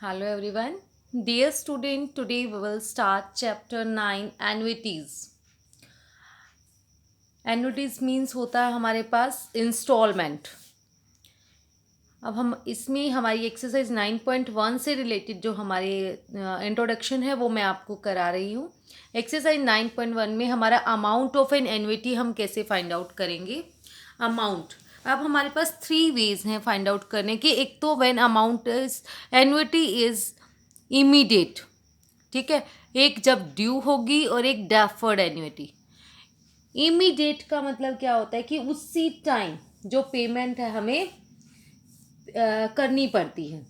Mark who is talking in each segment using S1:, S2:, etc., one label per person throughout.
S1: Hello everyone. Dear student, today we will start chapter 9 annuities. Annuities means होता है हमारे पास instalment. अब हम इसमें हमारी एक्सरसाइज 9.1 से रिलेटेड जो हमारे इंट्रोडक्शन है वो मैं आपको करा रही हूँ. एक्सरसाइज 9.1 में हमारा अमाउंट ऑफ एन एन्युटी हम कैसे फाइंड आउट करेंगे. अमाउंट, अब हमारे पास 3 वेज हैं फाइंड आउट करने के. एक तो when amount is annuity is immediate, ठीक है. एक जब ड्यू होगी और एक डेफर्ड एन्युटी. इमीडिएट का मतलब क्या होता है कि उसी टाइम जो पेमेंट है हमें करनी पड़ती है.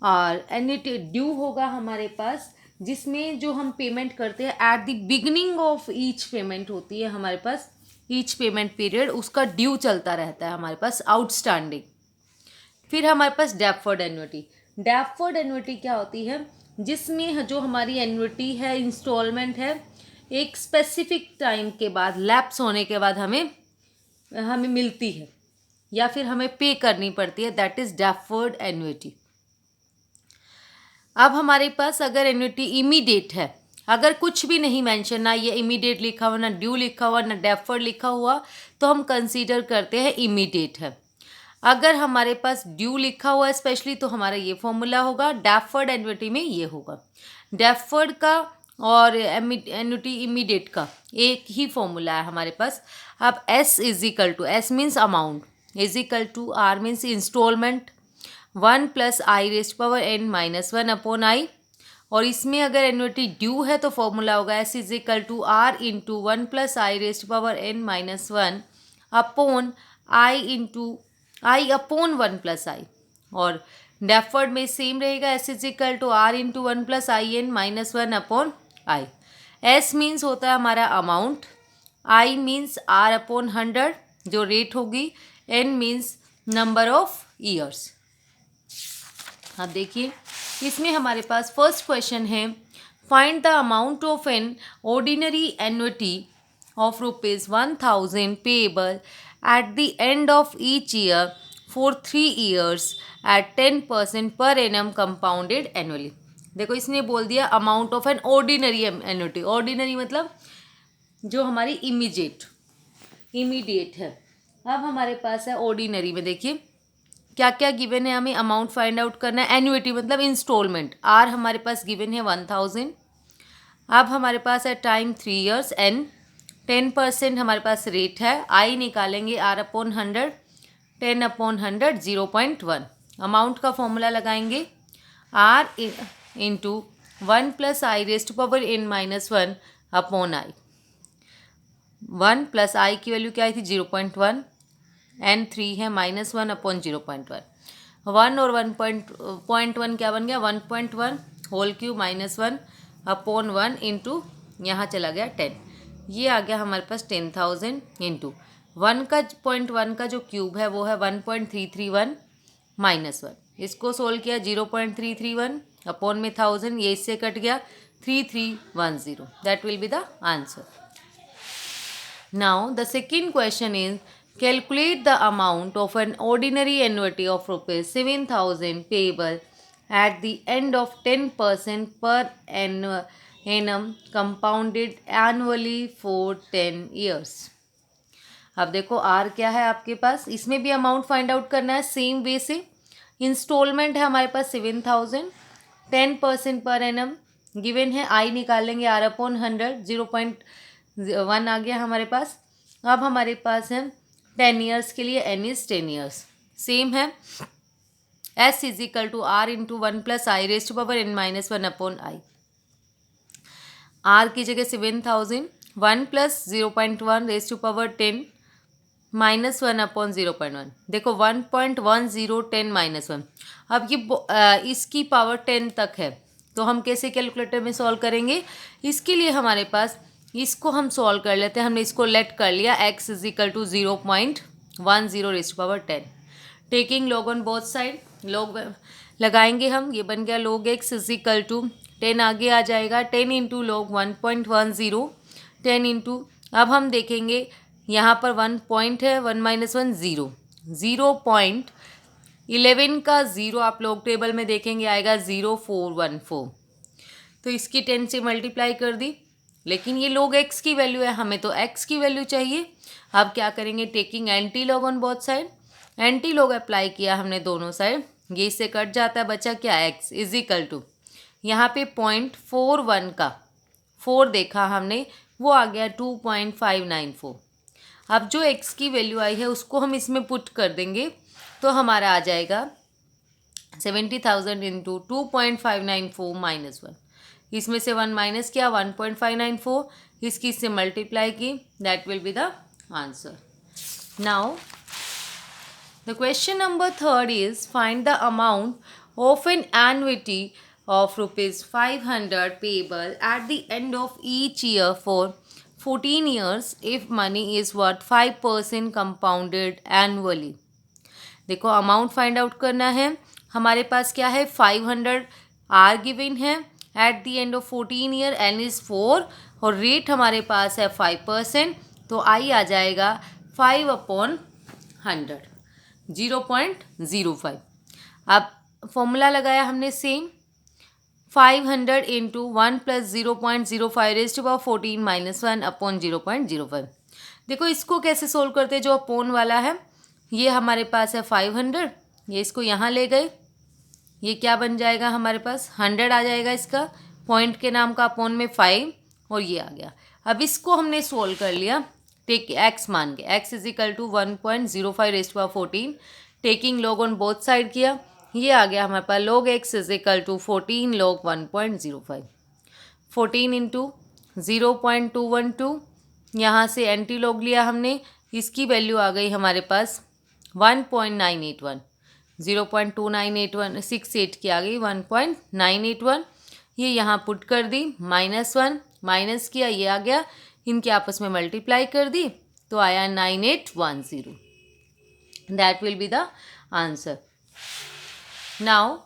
S1: और एन्युटी ड्यू होगा हमारे पास जिसमें जो हम पेमेंट करते हैं at the beginning of each payment होती है हमारे पास. ईच पेमेंट पीरियड उसका ड्यू चलता रहता है हमारे पास आउटस्टैंडिंग. फिर हमारे पास डेफर्ड एन्युटी. डेफर्ड एन्युटी क्या होती है जिसमें जो हमारी एन्युटी है इंस्टॉलमेंट है एक स्पेसिफिक टाइम के बाद लैप्स होने के बाद हमें मिलती है या फिर हमें पे करनी पड़ती है. That is deferred annuity. अब हमारे पास अगर एन्युटी इमीडिएट है, अगर कुछ भी नहीं मेंशन, ना ये इमीडिएट लिखा हुआ, ना ड्यू लिखा हुआ, ना डेफर्ड लिखा हुआ, तो हम कंसीडर करते हैं इमीडिएट है. अगर हमारे पास ड्यू लिखा हुआ है स्पेशली तो हमारा ये फॉर्मूला होगा. डेफर्ड एन्युटी में ये होगा. डेफर्ड का और एन्युटी इमीडिएट का एक ही फॉर्मूला है हमारे पास. अब S is equal to, S means amount, is equal to R means instalment, 1 plus I raised power N minus 1 upon I. और इसमें अगर एन्युटी ड्यू है तो फॉर्मूला होगा S is equal to R into 1 plus I raised power N minus 1 upon I into I upon 1 plus I. और deferred में same रहेगा S is equal to R into 1 plus I N minus 1 upon I. S means होता है हमारा amount, I means R upon 100 जो rate होगी, N means number of years. अब देखिए इसमें हमारे पास फर्स्ट क्वेश्चन है find the amount of an ordinary annuity of ₹1000 payable at the end of each year for 3 years at 10% per annum compounded annually. देखो इसने बोल दिया amount of an ordinary annuity. Ordinary मतलब जो हमारी इमीडिएट है. अब हमारे पास है ऑर्डिनरी में, देखिए क्या क्या गिवन है. हमें अमाउंट फाइंड आउट करना है. एन्युटी मतलब इंस्टॉलमेंट, आर हमारे पास गिवन है 1000. अब हमारे पास है टाइम 3 years, एन 10% हमारे पास रेट है. आई निकालेंगे आर अपॉन 100, 10 अपॉन 100 0.1. अमाउंट का फॉर्मूला लगाएंगे R into 1 plus I raised power N minus 1 upon I. 1 plus I की वैल्यू क्या आई थी 0.1, एन 3 है माइनस 1 अपॉन 0.1. 1 और 1.1 क्या बन गया 1.1 whole cube minus 1 upon 1 into यहाँ चला गया 10. ये आ गया हमारे पास 10,000 इंटू 1 का 0.1 का जो क्यूब है वो है 1.331 माइनस 1. इसको सोल्व किया 0.331 अपॉन में 1000, ये इससे कट गया 3310. That will be the answer. Now the second question is calculate the amount of an ordinary annuity of ₹7,000 payable at the end of 10% per annum compounded annually for 10 years. अब देखो are क्या है आपके पास, इसमें भी amount find out करना है same way से. इंस्टॉलमेंट है हमारे पास 7,000, 10% पर एनम गिवन है. आई निकालेंगे आर अपॉन 100, 0.1 आ गया हमारे पास. अब हमारे पास है 10 years के लिए एन इज 10 years. सेम है S is equal to R into 1 plus I raised power N minus 1 upon I. R की जगह 7,000, 1 plus 0.1 raised to power 10 minus 1 upon 0.1. देखो 1.1010 माइनस 1. अब ये इसकी पावर 10 तक है तो हम कैसे कैलकुलेटर में सॉल्व करेंगे. इसके लिए हमारे पास इसको हम सॉल्व कर लेते हैं. हमने इसको लेट कर लिया x is equal to 0.10 raised power 10. Taking log on both side, log लगाएंगे हम, ये बन गया log x is equal to 10 आगे आ जाएगा 10 इंटू लॉग 1.10, 10 इंटू. अब हम देखेंगे यहाँ पर 1 पॉइंट है, 1 माइनस 1 0, 0. 11 का 0 आप लोग टेबल में देखेंगे आएगा 0414, तो इसकी 10 से मल्टीप्लाई कर दी, लेकिन ये log x की वैल्यू है, हमें तो x की वैल्यू चाहिए। अब क्या करेंगे, taking anti log on both side, anti log apply किया हमने दोनों साइड, ये इससे कट जाता है, बचा क्या x इज इक्वल टू, यहाँ पे 0.41 का 4 देखा हमने, वो आ गया 2.594। अब जो x की वैल्यू आई है उसको हम इसमें पुट कर देंगे, तो हमारा आ जाएगा 70,000 इंटू 2.594 माइनस 1, इसमें से 1 माइनस किया 1.594, इसकी इससे मल्टीप्लाई की, that will be the answer. Now the question number 3 is find the amount of an annuity of rupees 500 payable at the end of each year for 14 years if money is worth 5% compounded annually। देखो amount find out करना है, हमारे पास क्या है 500 R given है at the end of 14 year, N is 4 और rate हमारे पास है 5%, तो आई आ जाएगा 5/100 0.05। अब फॉर्मूला लगाया हमने same, 500 into 1 plus 0.05 raise to power 14 minus 1 upon 0.05। देखो इसको कैसे सोल्व करते हैं, जो अपोन वाला है ये हमारे पास है 500, ये इसको यहाँ ले गए, ये क्या बन जाएगा हमारे पास 100 आ जाएगा, इसका पॉइंट के नाम का अपोन में 5 और ये आ गया। अब इसको हमने सोल्व कर लिया, टेक x मान के, x is equal to 1.05 raise to power 14, taking log on both side किया, ये आ गया हमारे पास log x is equal to 14 log 1.05, 14 into 0.212, यहाँ से एंटी लॉग लिया हमने, इसकी वैल्यू आ गई हमारे पास 1.981, 0.298168 की आ गई 1.981, ये यहाँ पुट कर दी, -1 माइनस किया, ये आ गया, इनके आपस में मल्टीप्लाई कर दी, तो आया 9810, that will be the answer. Now,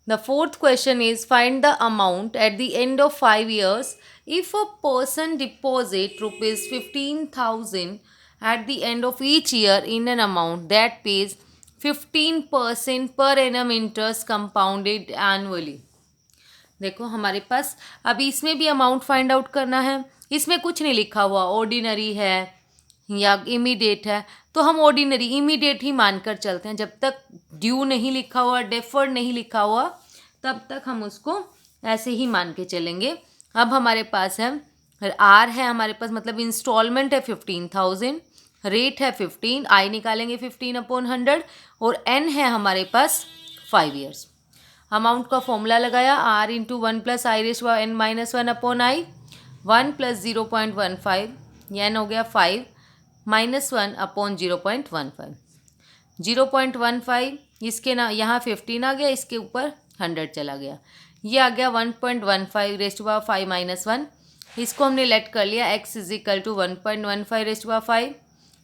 S1: the fourth question is find the amount at the end of 5 years if a person deposit rupees 15,000 at the end of each year in an amount that pays 15% per annum interest compounded annually। देखो हमारे पास अभी इसमें भी amount find out करना है, इसमें कुछ नहीं लिखा हुआ, ऑर्डिनरी है या इमीडिएट है, तो हम ऑर्डिनरी इमीडिएट ही मानकर चलते हैं, जब तक ड्यू नहीं लिखा हुआ, डेफर्ड नहीं लिखा हुआ, तब तक हम उसको ऐसे ही मान के चलेंगे। अब हमारे पास है आर है हमारे पास, मतलब इंस्टॉलमेंट है 15,000, रेट है 15, आई निकालेंगे 15/100 और एन है हमारे पास 5 ईयर्स। अमाउंट का फॉर्मूला लगाया, R into 1 plus I raise to power n minus 1 upon I, 1 plus 0.15, ये एन हो गया 5 -1 अपॉन 0.15, 0.15 इसके ना यहाँ 15 आ गया, इसके ऊपर 100 चला गया, ये आ गया 1.15 रेज़ टू पावर 5 माइनस 1, इसको हमने लेट कर लिया x is equal to 1.15 raise to power 5,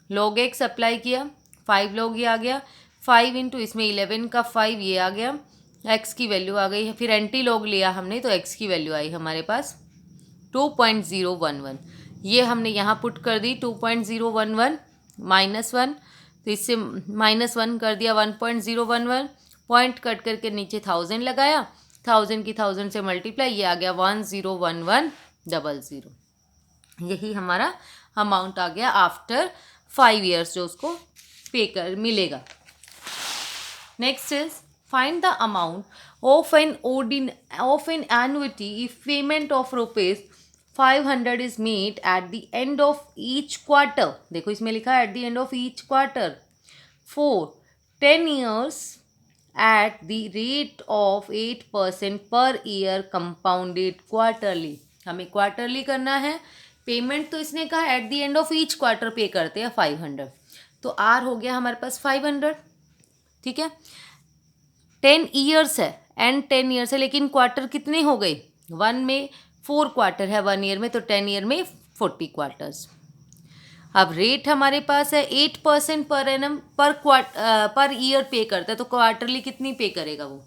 S1: log x apply किया, 5 log ये आ गया, 5 इंटू इसमें 11 का 5 ये आ गया, x की वैल्यू आ गई है, फिर एंटी लॉग लिया हमने तो x की वैल्यू आई हमारे पास 2.011, ये हमने यहाँ पुट कर दी 2.011 -1, तो इससे -1 कर दिया 1.011, पॉइंट कट करके नीचे 1000 लगाया, 1000 की 1000 से मल्टीप्लाई, ये आ गया 101100, यही हमारा अमाउंट आ गया आफ्टर 5 ईयर्स जो उसको पे कर मिलेगा। Next is find the amount of an annuity if payment of rupees 500 is made at the end of each quarter। देखो इसमें लिखा है at the end of each quarter for 10 years at the rate of 8% per year compounded quarterly। हमें quarterly करना है, payment तो इसने कहा eight the end of each quarter पे करते हैं 500, तो आर हो गया हमारे पास 500, ठीक है। 10 ईयर्स है, एंड 10 ईयर्स है, लेकिन क्वार्टर कितने हो गए, 1 में 4 क्वार्टर है 1 ईयर में, तो 10 ईयर में 40 क्वार्टर्स। अब रेट हमारे पास है 8% पर एनम पर ईयर पे करता है, तो क्वार्टरली कितनी पे करेगा वो,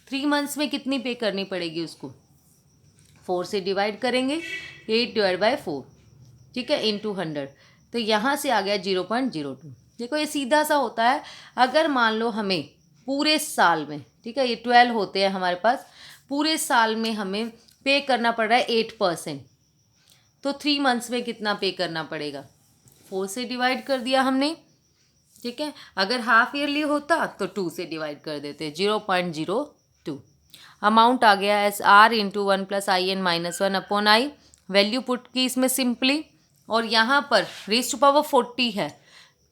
S1: 3 मंथ्स में कितनी पे करनी पड़ेगी उसको, 4 से डिवाइड करेंगे, 8 डिवाइड बाई 4, ठीक है, इंटू 100, तो यहाँ से आ गया 0.02। देखो ये सीधा सा होता है, अगर मान लो हमें पूरे साल में, ठीक है, ये 12 होते हैं हमारे पास, पूरे साल में हमें पे करना पड़ रहा है 8%, तो 3 मंथ्स में कितना पे करना पड़ेगा, 4 से डिवाइड कर दिया हमने, ठीक है। अगर हाफ ईयरली होता तो 2 से डिवाइड कर देते, 0.02। अमाउंट आ गया S R into 1 plus I N minus 1 upon I, value put की इसमें सिंपली, और यहाँ पर रेज टू पावर 40 है,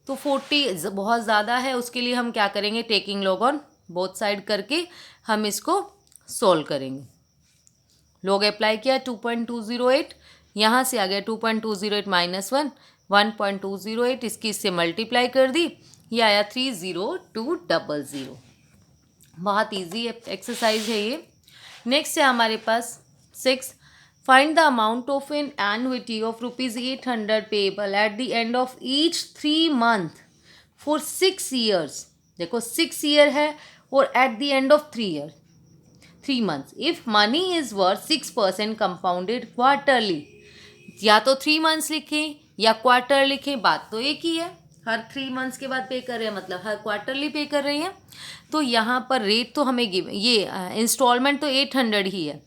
S1: तो 40 बहुत ज़्यादा है, उसके लिए हम क्या करेंगे, taking log on both side करके हम इसको सोल्व करेंगे। लॉग अप्लाई किया 2.208, यहाँ से आ गया 2.208 माइनस 1, 1.208, इसकी इससे मल्टीप्लाई कर दी, ये आया 30200। बहुत इजी एक्सरसाइज है ये। नेक्स्ट है हमारे पास 6, find the amount of an annuity of ₹800 payable at the end of each 3 month for 6 years. देखो 6 ईयर है और at the end of 3 months, if money is worth 6% compounded quarterly. या तो 3 मंथ्स लिखें या क्वार्टर लिखें, बात तो एक ही है, हर 3 मंथ्स के बाद पे कर रहे हैं, मतलब हर क्वार्टरली पे कर रहे हैं। तो यहाँ पर रेट तो हमें गिव, ये इंस्टॉलमेंट तो 800 ही है,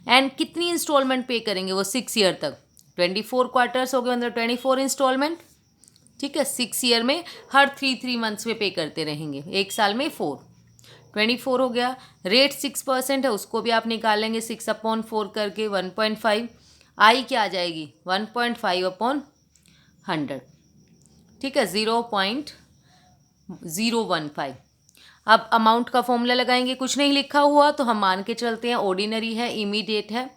S1: एंड कितनी इंस्टॉलमेंट पे करेंगे वो 6 ईयर तक, 24 क्वार्टर्स हो गए, मतलब 24 इंस्टॉलमेंट, ठीक है। 6 ईयर में हर 3 मंथ्स में पे करते रहेंगे, एक साल में 24 हो गया। रेट 6% है, उसको भी आप निकालेंगे 6/4 करके 1.5, आई क्या आ जाएगी 1.5/100, ठीक है, 0.015। अब अमाउंट का फॉर्मूला लगाएंगे, कुछ नहीं लिखा हुआ तो हम मान के चलते हैं ऑर्डिनरी है, इमीडिएट है,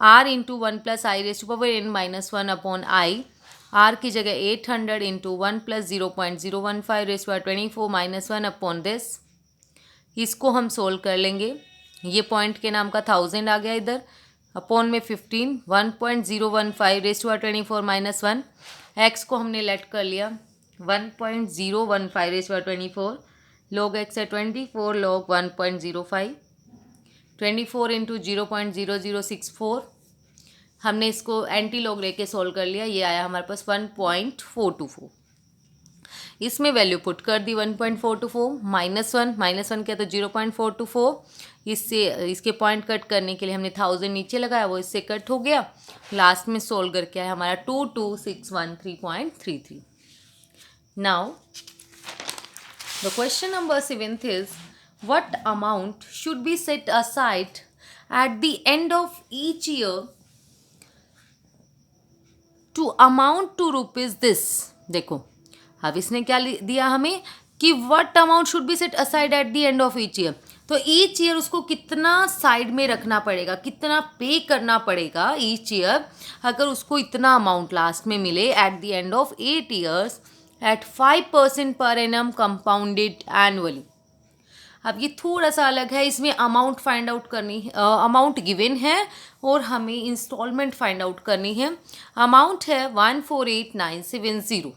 S1: r into 1 plus I raise to power n minus 1 upon I, r की जगह 800 into 1 plus 0.015 raise to 24 minus 1 upon this, इसको हम सोल्व कर लेंगे, ये पॉइंट के नाम का 1000 आ गया इधर, अपॉन में 15, 1.015 रेज टू 24 माइनस 1, एक्स को हमने लेट कर लिया 1.015 रेज टू 24, log x है 24 log 1.05, 24 इंटू 0.0064, हमने इसको एंटी लॉग लेके सोल्व कर लिया, ये आया हमारे पास 1.424। इसमें वैल्यू पुट कर दी 1.424, -1 क्या तो 0.424, इससे इसके पॉइंट कट करने के लिए हमने 1000 नीचे लगाया, वो इससे कट हो गया, लास्ट में सोल्व करके आया हमारा 22613.33। Now the question number 7th is, what amount should be set aside at the end of each year to amount to rupees this। देखो अब इसने क्या दिया हमें कि what amount should be set aside at the end of each year, तो each year उसको कितना साइड में रखना पड़ेगा, कितना पे करना पड़ेगा ईच ईयर, अगर उसको इतना अमाउंट लास्ट में मिले eight the end of 8 years at 5% per annum compounded annually। अब ये थोड़ा सा अलग है, इसमें अमाउंट फाइंड आउट करनी है, अमाउंट गिवन है और हमें इंस्टॉलमेंट फाइंड आउट करनी है। अमाउंट है 148970,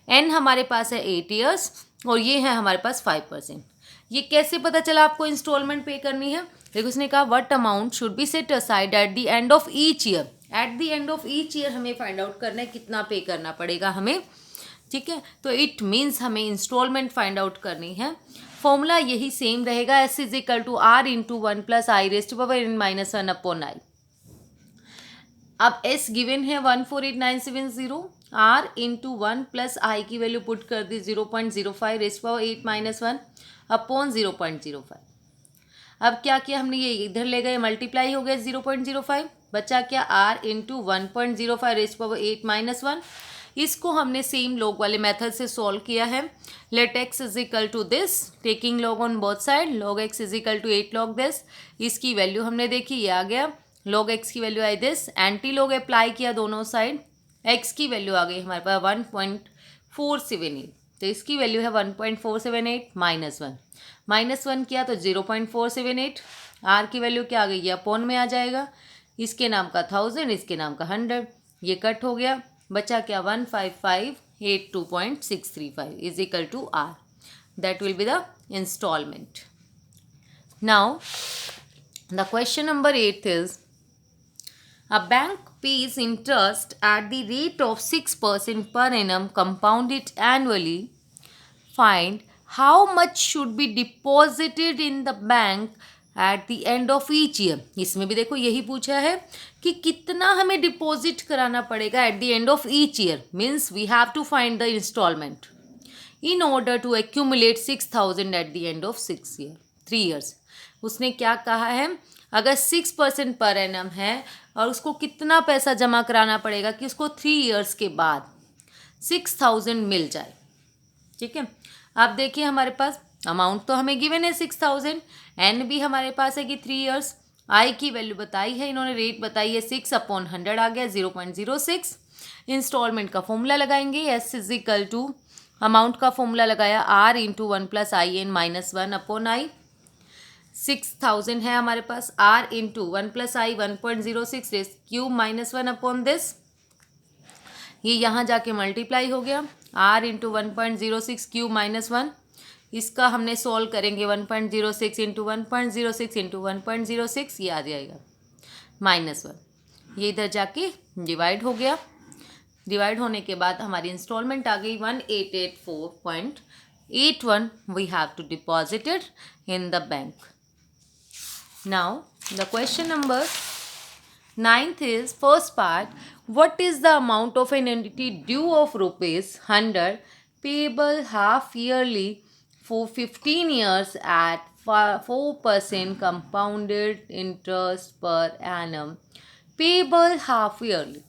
S1: एन हमारे पास है 8 years और ये है हमारे पास 5%। ये कैसे पता चला आपको इंस्टॉलमेंट पे करनी है, देखो उसने कहा what amount should be set aside eight the end of each year, eight the end of each year हमें फाइंड आउट करना है कितना पे करना पड़ेगा हमें, ठीक है। तो इट मीन्स हमें इंस्टॉलमेंट फाइंड आउट करनी है, फॉर्मूला यही सेम रहेगा, S is equal to R into 1 plus I raise to power n minus 1 upon I. अब एस गिवन है 148970, आर इंटू 1 प्लस आई की वैल्यू पुट कर दी 0.05 raise to power 8 minus 1 upon 0.05। अब क्या किया हमने, ये इधर ले गए, मल्टीप्लाई हो गया 0.05, बचा क्या R into 1.05 raise to power 8 minus 1, इसको हमने सेम लॉग वाले मेथड से सॉल्व किया है। Let x is equal to this, taking log on both side, log x is equal to 8 log this, इसकी वैल्यू हमने देखी, ये आ गया, लॉग एक्स की वैल्यू आई दिस, एंटी लॉग अप्लाई किया दोनों साइड, एक्स की वैल्यू आ गई हमारे पास 1.478, तो इसकी वैल्यू है 1.478 -1 किया तो 0.478, आर की वैल्यू क्या आ गई, ये अपॉन में आ जाएगा, इसके नाम का 1000, इसके नाम का 100, ये कट हो गया, बचा क्या 15582.635 is equal to R, that will be the installment. Now the question number 8 is, a bank pays interest at the rate of 6% per annum compounded annually, find how much should be deposited in the bank at the end of each year. इसमें भी देखो यही पूछा है कि कितना हमें deposit कराना पड़ेगा at the end of each year. Means we have to find the installment in order to accumulate 6,000 at the end of 3 years. उसने क्या कहा है, अगर 6% पर एनम है और उसको कितना पैसा जमा कराना पड़ेगा कि उसको 3 years के बाद 6,000 मिल जाए. ठीक है, अब देखिए हमारे पास अमाउंट तो हमें गिवन है 6,000, एन भी हमारे पास है कि 3 years, आई की वैल्यू बताई है इन्होंने, रेट बताई है 6/100 आ गया 0.06. इंस्टॉलमेंट का फॉर्मूला लगाएंगे, S is equal to amount का फॉर्मूला लगाया आर इंटू 1+IN-1/I. 6,000 है हमारे पास, R into 1+I 1.06 cube -1 upon this, ये यहाँ जाके मल्टीप्लाई हो गया, आर इंटू 1.06 क्यूब -1. इसका हमने सॉल्व करेंगे 1.06 इंटू 1.06 इंटू 1.06, ये आ जाएगा -1. ये इधर जाके डिवाइड हो गया. डिवाइड होने के बाद हमारी इंस्टॉलमेंट आ गई 1884.81. We have to deposit it in the bank. Now the question number 9th is first part. What is the amount of an annuity due of ₹100 payable half yearly for 15 years at 4% compounded interest per annum payable half yearly?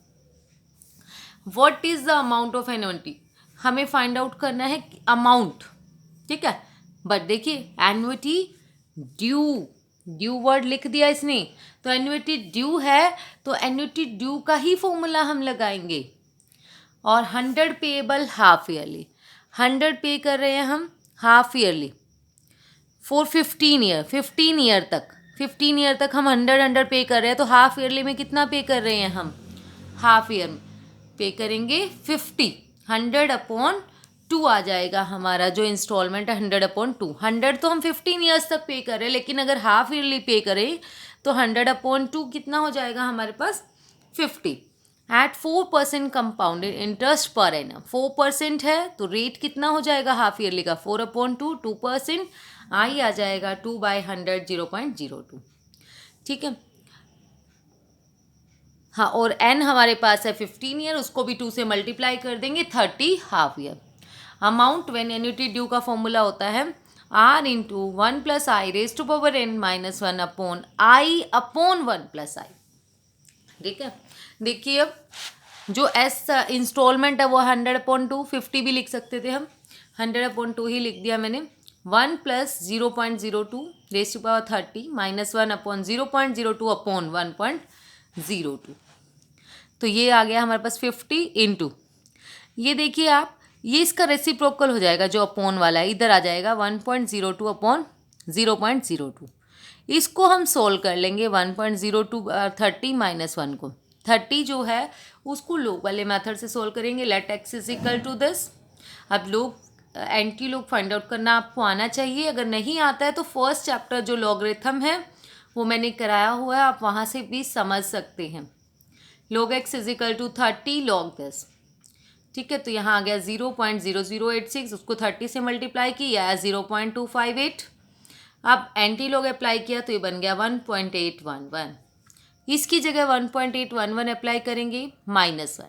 S1: What is the amount of an annuity? हमें find out करना है amount. ठीक है, but देखिए annuity due word लिख दिया इसने, तो एन्युटी ड्यू है तो एन्युटी ड्यू का ही फॉर्मूला हम लगाएंगे. और 100 पेएबल हाफ ईयरली, 100 पे कर रहे हैं हम हाफ ईयरली फॉर 15 ईयर तक. 15 ईयर तक हम 100 पे कर रहे हैं, तो हाफ ईयरली में कितना पे कर रहे हैं हम, हाफ ईयर में पे करेंगे 50. 100/2 आ जाएगा हमारा जो इंस्टॉलमेंट है 100/2. 100 तो हम 15 ईयर्स तक पे कर रहे हैं, लेकिन अगर हाफ ईयरली पे करें तो 100/2 कितना हो जाएगा हमारे पास 50 एट 4% कंपाउंडेड इंटरेस्ट पर एनम. 4% है तो रेट कितना हो जाएगा हाफ ईयरली का 4/2, 2%. आई आ जाएगा 2/100 0.02. ठीक है, हाँ, और एन हमारे पास है 15 ईयर, उसको भी 2 से मल्टीप्लाई कर देंगे 30 half year. Amount when annuity due का फॉर्मूला होता है R into 1+I⁻n-1 upon I upon 1+I. ठीक है, देखिए अब जो एस इंस्टॉलमेंट है वो 100/2, 50 भी लिख सकते थे हम, 100/2 ही लिख दिया मैंने. 1 + 0.02 30 -1 अपॉन 0.02 अपॉन 1.02. तो ये आ गया हमारे पास 50 इंटू, ये देखिए आप, ये इसका रेसिप्रोकल हो जाएगा जो अपॉन वाला है, इधर आ जाएगा 1.02 अपॉन 0.02. इसको हम सोल्व कर लेंगे 1.02 30 -1 को. 30 जो है उसको लोग वाले मेथड से सोल्व करेंगे. Let x is equal to this. अब लोग एंटी लोग फाइंड आउट करना आपको आना चाहिए. अगर नहीं आता है तो फर्स्ट चैप्टर जो लॉगरिथम है वो मैंने कराया हुआ है, आप वहाँ से भी समझ सकते हैं. log x is equal to 30 log this. ठीक है, तो यहाँ आ गया 0.0086, उसको 30 से मल्टीप्लाई किया 0.258. अब एंटी लॉग अप्लाई किया तो ये बन गया 1.811. इसकी जगह 1.811 अप्लाई करेंगे -1.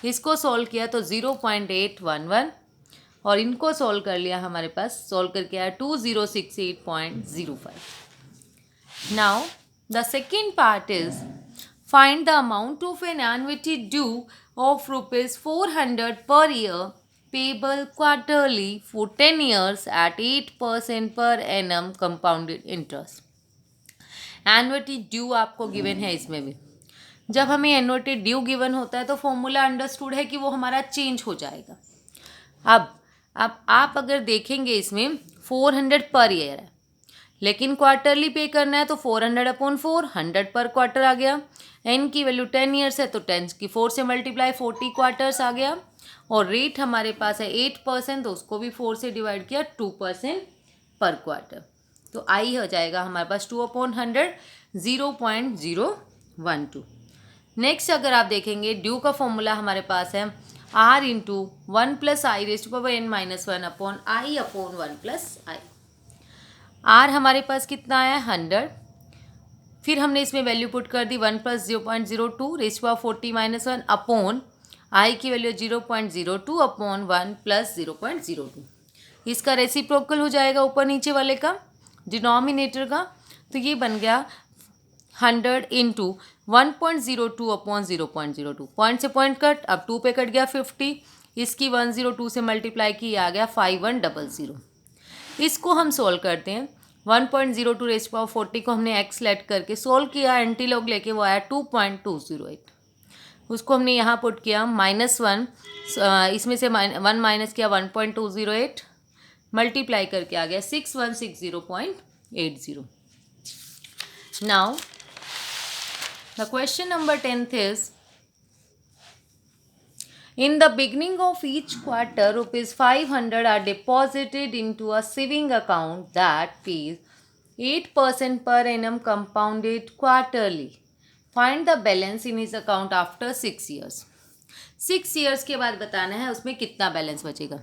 S1: इसको सॉल्व किया तो 0.811 और इनको सॉल्व कर लिया हमारे पास, सॉल्व करके आया 2068.05. Now the second part is find the amount of an annuity due of ₹400 per year payable quarterly for 10 years at 8% per annum compounded interest. Annuity due आपको गिवन है. इसमें भी जब हमें एन्युटी ड्यू गिवन होता है तो फॉर्मूला अंडरस्टूड है कि वो हमारा चेंज हो जाएगा. अब आप अगर देखेंगे इसमें 400 पर ईयर है, लेकिन क्वार्टरली पे करना है तो 400/4, 100 पर क्वार्टर आ गया. एन की वैल्यू 10 ईयर्स है तो 10 की 4 से मल्टीप्लाई 40 क्वार्टर्स आ गया. और रेट हमारे पास है 8%, तो उसको भी 4 से डिवाइड किया 2% पर क्वार्टर. तो आई हो जाएगा हमारे पास 2/100 0.012. नेक्स्ट अगर आप देखेंगे ड्यू का फॉर्मूला हमारे पास है r into 1 plus I raise to power n minus 1 upon I upon 1 plus I. r हमारे पास कितना आया 100, फिर हमने इसमें वैल्यू पुट कर दी 1 plus 0.02 raise to power 40 minus 1 upon I की वैल्यू 0.02 अपॉन 1 प्लस 0.02। इसका रेसिप्रोकल हो जाएगा ऊपर नीचे वाले का, डिनोमिनेटर का, तो ये बन गया 100 इंटू 1.02 अपॉन 0.02। पॉइंट से पॉइंट कट, अब 2 पे कट गया 50, इसकी 102 से मल्टीप्लाई की आ गया 5100। इसको हम सोल्व करते हैं। 1.02 रेज पावर 40 को हमने x लेट करके सोल्व किया, एंटी लॉग लेके वो आया 2.208। उसको हमने यहाँ पुट किया -1, इसमें से 1 माइनस किया 1.208, मल्टीप्लाई करके आ गया 6160.80। Now the question number 10th is, in the beginning of each quarter rupees 500 are deposited into a saving account that pays 8% per annum compounded quarterly. Find the balance in his account after 6 years. 6 years के बाद बताना है उसमें कितना balance बचेगा।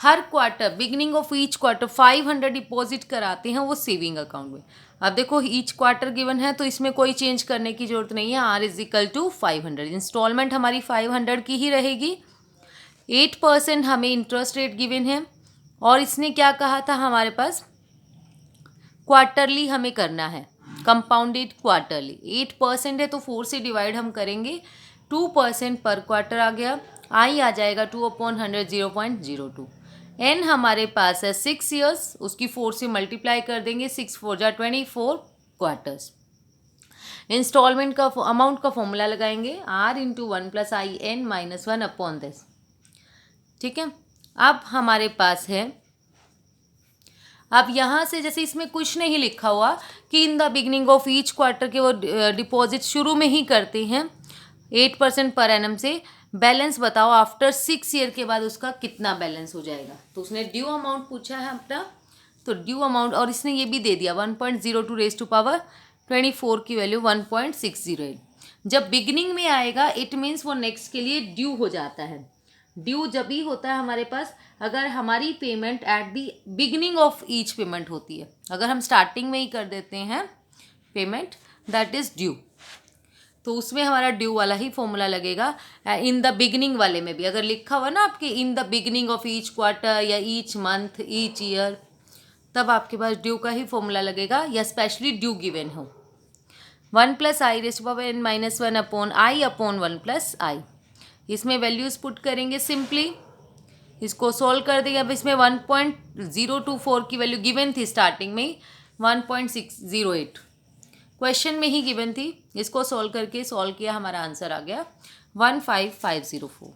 S1: हर quarter beginning of each quarter 500 deposit कराते हैं वो सेविंग अकाउंट में। अब देखो ईच क्वार्टर गिवन है तो इसमें कोई चेंज करने की ज़रूरत नहीं है। r is equal to 500, installment हमारी 500 की ही रहेगी। 8% हमें इंटरेस्ट रेट गिवन है, और इसने क्या कहा था हमारे पास क्वार्टरली हमें करना है, कंपाउंडेड क्वार्टरली। 8% है तो 4 से डिवाइड हम करेंगे, 2% पर क्वार्टर आ गया, आई आ जाएगा 2/100 0.02। n हमारे पास है 6 ईयर्स, उसकी 4 से मल्टीप्लाई कर देंगे, 6 4 जा 24 क्वार्टर्स। इंस्टॉलमेंट का अमाउंट का फॉर्मूला लगाएंगे r into 1 plus I n minus 1 upon this. ठीक है, अब हमारे पास है, अब यहाँ से जैसे इसमें कुछ नहीं लिखा हुआ कि in the beginning of each quarter के वो डिपॉजिट शुरू में ही करते हैं 8% पर एनम से, बैलेंस बताओ आफ्टर 6 ईयर के बाद उसका कितना बैलेंस हो जाएगा। तो उसने ड्यू अमाउंट पूछा है अपना, तो ड्यू अमाउंट, और इसने ये भी दे दिया 1.02 रेज टू पावर 24 की वैल्यू 1.608। जब बिगनिंग में आएगा इट मीन्स वो नेक्स्ट के लिए ड्यू हो जाता है। ड्यू जब भी होता है हमारे पास अगर हमारी payment at the beginning of each payment होती है, अगर हम स्टार्टिंग में ही कर देते हैं पेमेंट दैट इज़ ड्यू, तो उसमें हमारा ड्यू वाला ही फॉर्मूला लगेगा। इन द बिगनिंग वाले में भी अगर लिखा हुआ ना आपके in the beginning of each quarter या ईच मंथ ईच ईयर, तब आपके पास ड्यू का ही फॉर्मूला लगेगा, या स्पेशली ड्यू गिवन हो 1 plus I raise to power n minus 1 upon I upon 1 plus I. इसमें वैल्यूज़ पुट करेंगे सिंपली, इसको सोल्व कर देंगे। अब इसमें 1.024 की वैल्यू गिवन थी स्टार्टिंग में 1.608 क्वेश्चन में ही गिवन थी, इसको सोल्व करके सॉल्व किया, हमारा आंसर आ गया 15504।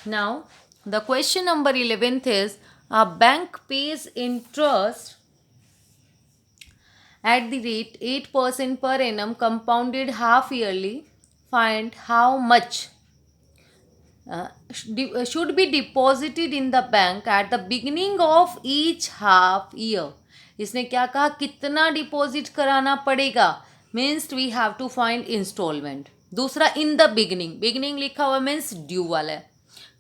S1: Now the question number 11th is a bank page interest at the rate 8% per annum compounded half yearly. Find how much should be deposited in the bank at the beginning of each half year. इसने क्या कहा, कितना deposit कराना पड़ेगा, means we have to find installment. दूसरा in the beginning, beginning लिखा हुआ means due वाला है।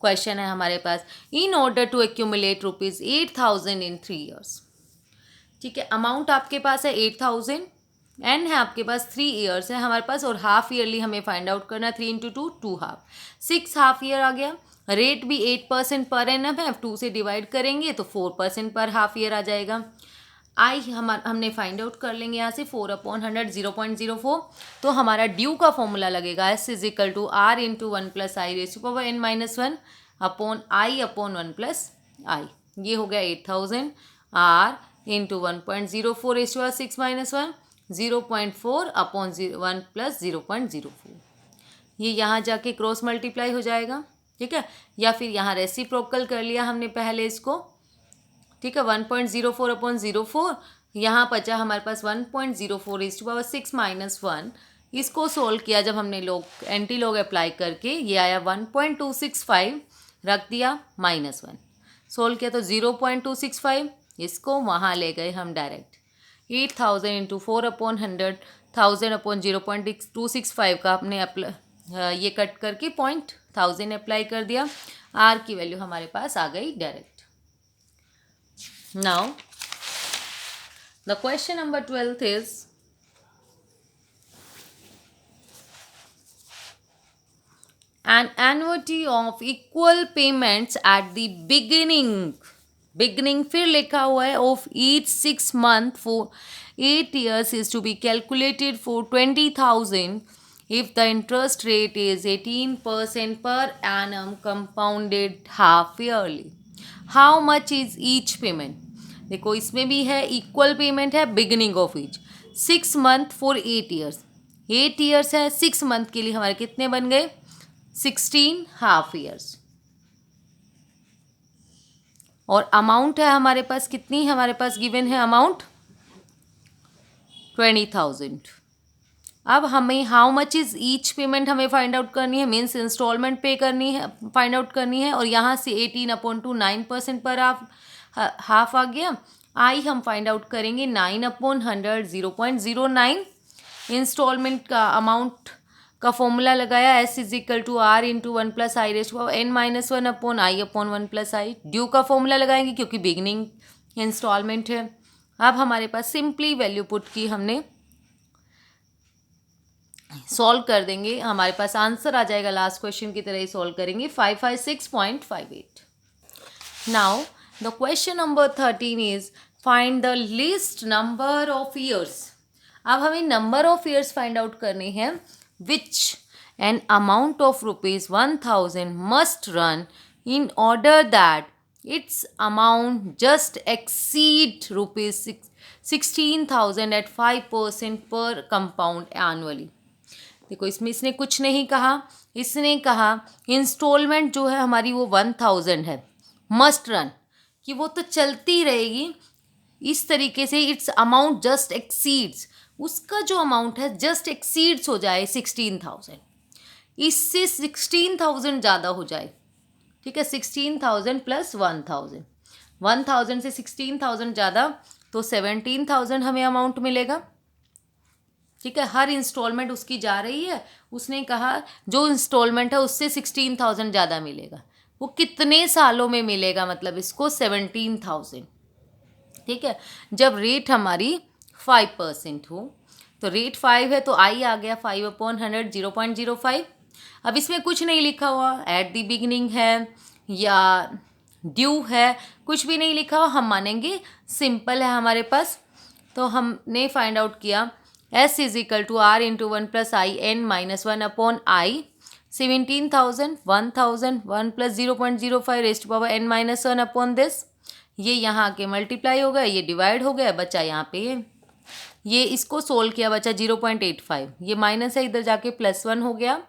S1: क्वेश्चन है हमारे पास in order to accumulate ₹8,000 in 3 years. ठीक है, अमाउंट आपके पास है 8,000, एन है आपके पास 3 ईयर्स है हमारे पास, और हाफ ईयरली हमें फाइंड आउट करना है। 3 इंटू 2 2 हाफ, 6 हाफ ईयर आ गया। रेट भी 8% पर एनम है, 2 से डिवाइड करेंगे तो 4% पर हाफ ईयर आ जाएगा। आई हमने फाइंड आउट कर लेंगे यहाँ से 4/100 0.04। तो हमारा ड्यू का फॉर्मूला लगेगा S is equal to R into 1 plus I raise to power n minus 1 upon I upon 1 plus I. ये हो गया 8,000 R into 1.04 raise to 6 minus 1 0.4 upon 1 plus 0.04। ये यहाँ जाके क्रॉस मल्टीप्लाई हो जाएगा। ठीक है, या फिर यहाँ रेसिप्रोकल कर लिया हमने पहले इसको। ठीक है, 1.04 अपॉन 04, यहाँ बचा हमारे पास 1.04 रेज़ टू पावर 6 माइनस 1। इसको सोल्व किया जब हमने एंटी लॉग अप्लाई करके, ये आया 1.265, रख दिया -1, सोल्व किया तो 0.265, इसको वहाँ ले गए हम डायरेक्ट। 8000 इंटू 4/100, 1000/0.265 का आपने ये कट करके 1000 अप्लाई कर दिया। आर की वैल्यू हमारे पास आ गई direct. Now the question number 12 is an annuity of equal payments at the beginning फिर लिखा हुआ है of each 6 month for 8 years is to be calculated for 20,000 if the interest rate is 18% per annum compounded half yearly. How much is each payment? देखो इसमें भी है equal payment है beginning of each 6 month for 8 years 8 years है 6 month के लिए हमारे कितने बन गए 16 हाफ ईयर्स। और अमाउंट है हमारे पास कितनी हमारे पास गिवन है अमाउंट 20,000। अब हमें how much is each payment हमें फाइंड आउट करनी है मीन्स इंस्टॉलमेंट पे करनी है फाइंड आउट करनी है। और यहाँ से 18/2 9% पर हाफ आ गया। आई हम फाइंड आउट करेंगे 9/100 0.09। इंस्टॉलमेंट का अमाउंट का फॉर्मूला लगाया S = R × 1 + i(n-1/i/1 + i). Due का फॉर्मूला लगाएंगे क्योंकि बिगनिंग इंस्टॉलमेंट है। अब हमारे पास सिंपली वैल्यू पुट की हमने सॉल्व कर देंगे हमारे पास आंसर आ जाएगा लास्ट क्वेश्चन की तरह ही सॉल्व करेंगे 556.58। Now the question number 13 is find the list number of years. अब हमें number of years find out करने हैं which an amount of rupees 1,000 must run in order that its amount just exceed rupees 16,000 at 5% per compound annually। देखो इसमें इसने कुछ नहीं कहा। इसने कहा इंस्टॉलमेंट जो है हमारी वो 1,000 है मस्ट रन कि वो तो चलती रहेगी इस तरीके से इट्स अमाउंट जस्ट एक्सीड्स उसका जो अमाउंट है जस्ट एक्सीड्स हो जाए 16,000 इससे 16,000 ज़्यादा हो जाए। ठीक है 16,000 + 1,000 1,000 से 16,000 ज़्यादा तो 17,000 हमें अमाउंट मिलेगा। ठीक है हर इंस्टॉलमेंट उसकी जा रही है। उसने कहा जो इंस्टॉलमेंट है उससे 16,000 ज़्यादा मिलेगा। वो कितने सालों में मिलेगा मतलब इसको 17,000। ठीक है जब रेट हमारी 5% हो तो रेट 5 है तो आई आ गया 5/100 0.05। अब इसमें कुछ नहीं लिखा हुआ एट द बिगिनिंग है या ड्यू है कुछ भी नहीं लिखा हुआ हम मानेंगे सिंपल है हमारे पास। तो हमने फाइंड आउट किया S = R × 1 + i(n-1/i) 17,000 1,000 1 + 0.05 raised to power n-1 upon this। ये यहाँ आके मल्टीप्लाई हो गया ये डिवाइड हो गया बचा यहाँ पे ये इसको सोल्व किया बचा 0.85 ये माइनस है इधर जाके +1 हो गया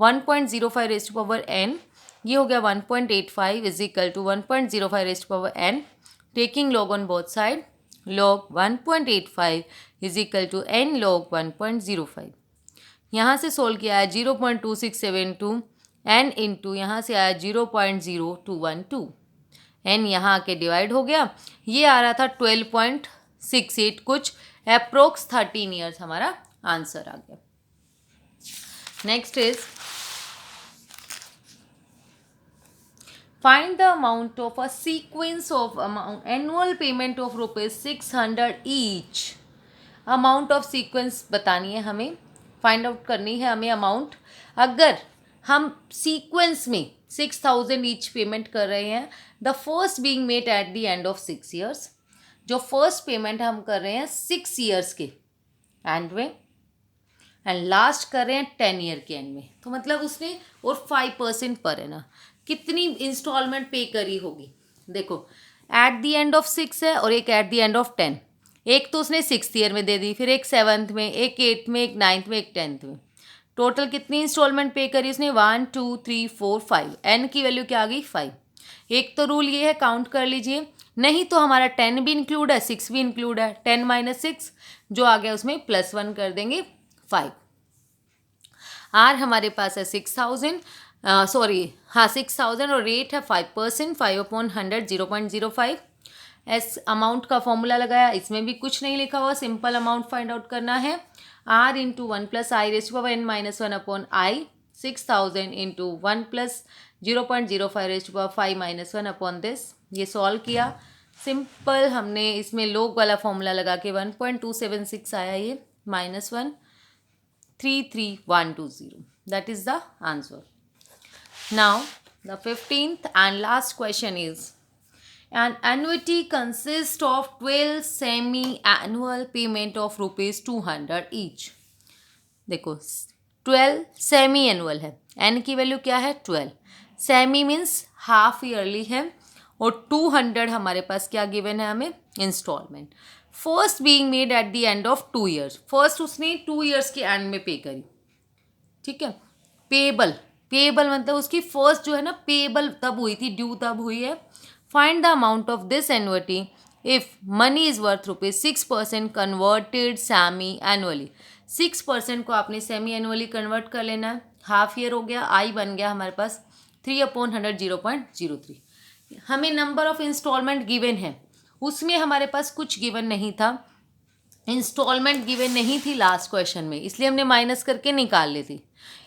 S1: 1.05 raised to power n ये हो गया 1.85 = 1.05 raised to power n taking log on both side log 1.85 = n log 1.05। यहाँ से सोल्व किया है 0.2672 n इंटू यहाँ से आया 0.0212 n यहाँ आके डिवाइड हो गया ये आ रहा था 12.68 कुछ अप्रोक्स 13 ईयर्स हमारा आंसर आ गया। Next is find the amount of a sequence of amount annual payment of ₹600 each. Amount of sequence बतानी है हमें फाइंड आउट करनी है हमें अमाउंट। अगर हम सीक्वेंस में 6,000 ईच पेमेंट कर रहे हैं the first being made at the end of 6 years जो फर्स्ट पेमेंट हम कर रहे हैं 6 ईयर्स के एंड में एंड लास्ट कर रहे हैं 10 ईयर के एंड में तो मतलब उसने और 5% पर है ना कितनी इंस्टॉलमेंट पे करी होगी। देखो एट द एंड ऑफ 6 है और एक एट द एंड ऑफ 10 एक तो उसने 6th ईयर में दे दी फिर एक 7th में एक 8th में एक 9th में एक 10th में टोटल कितनी इंस्टॉलमेंट पे करी उसने 1 2 3 4 5 एन की वैल्यू क्या आ गई 5। एक तो रूल ये है काउंट कर लीजिए नहीं तो हमारा 10 भी इंक्लूड है 6 भी इंक्लूड है 10 - 6 जो आ गया उसमें +1 कर देंगे 5। आर हमारे पास है 6,000 6,000 और रेट है 5% 5/100 0.05 एस अमाउंट का फॉर्मूला लगाया, इसमें भी कुछ नहीं लिखा हुआ, सिंपल अमाउंट फाइंड आउट करना है। R into 1 plus I raise to power n minus 1 upon I, 6000 into 1 plus 0.05 raise to power 5 minus 1 upon this. ये सॉल्व किया, सिंपल हमने इसमें लोग वाला फॉर्मूला लगा के 1.276 आया, ये -1,33120, that is the answer. Now the 15th and last question is, an annuity consists of 12 semi-annual payment of rupees 200 each। देखो 12 सेमी एनुअल है, एन की वैल्यू क्या है 12, सेमी मीन्स हाफ ईयरली है, और 200 हमारे पास क्या गिवन है हमें installment. First being made at the end of 2 years, first उसने 2 years के एंड में पे करी, ठीक है। पेबल, पेबल मतलब उसकी फर्स्ट जो है ना पेबल तब हुई थी, ड्यू तब हुई है। Find the amount of this annuity if money is worth rupees 6% converted semi annually. 6% को आपने सेमी एनुअली कन्वर्ट कर लेना है, हाफ ईयर हो गया, आई बन गया हमारे पास 3/100 0.03। हमें नंबर ऑफ इंस्टॉलमेंट गिवन है, उसमें हमारे पास कुछ गिवन नहीं था, इंस्टॉलमेंट गिवन नहीं थी लास्ट क्वेश्चन में, इसलिए हमने माइनस करके निकाल ली थी।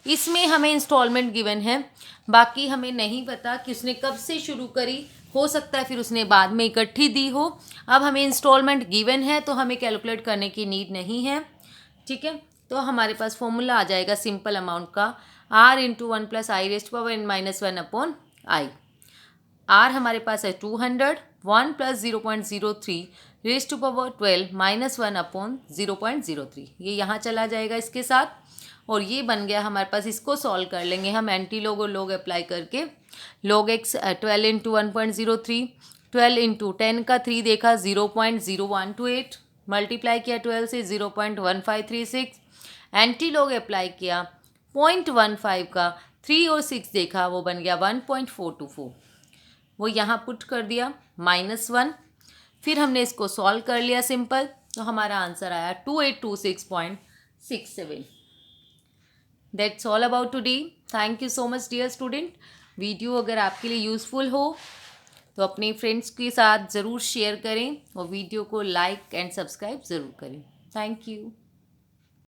S1: इसमें हमें इंस्टॉलमेंट गिवन है, बाकी हमें नहीं पता कि उसने कब से शुरू करी, हो सकता है फिर उसने बाद में इकट्ठी दी हो। अब हमें इंस्टॉलमेंट गिवन है तो हमें कैलकुलेट करने की नीड नहीं है, ठीक है। तो हमारे पास फॉर्मूला आ जाएगा सिंपल अमाउंट का, R into 1 plus I raise to power n minus 1 upon I. R हमारे पास है 200, 1 plus 0.03 raise to power 12 minus 1 upon 0.03, ये यहाँ चला जाएगा इसके साथ, और ये बन गया हमारे पास। इसको सॉल्व कर लेंगे हम एंटी लोग और लोग अप्लाई करके। लॉग एक्स 12 इंटू 1.03, 12 इंटू 10 का 3 देखा 0.0128, मल्टीप्लाई किया 12 से 0.1536, एंटी लोग अप्लाई किया 0.15 का 3 और 6 देखा, वो बन गया 1.424, वो यहाँ पुट कर दिया -1। फिर हमने इसको सॉल्व कर लिया सिंपल, तो हमारा आंसर आया 2826.67। That's all about today. Thank you so much dear student. Video अगर आपके लिए यूज़फुल हो तो अपने फ्रेंड्स के साथ ज़रूर शेयर करें, और वीडियो को लाइक एंड सब्सक्राइब ज़रूर करें। Thank you.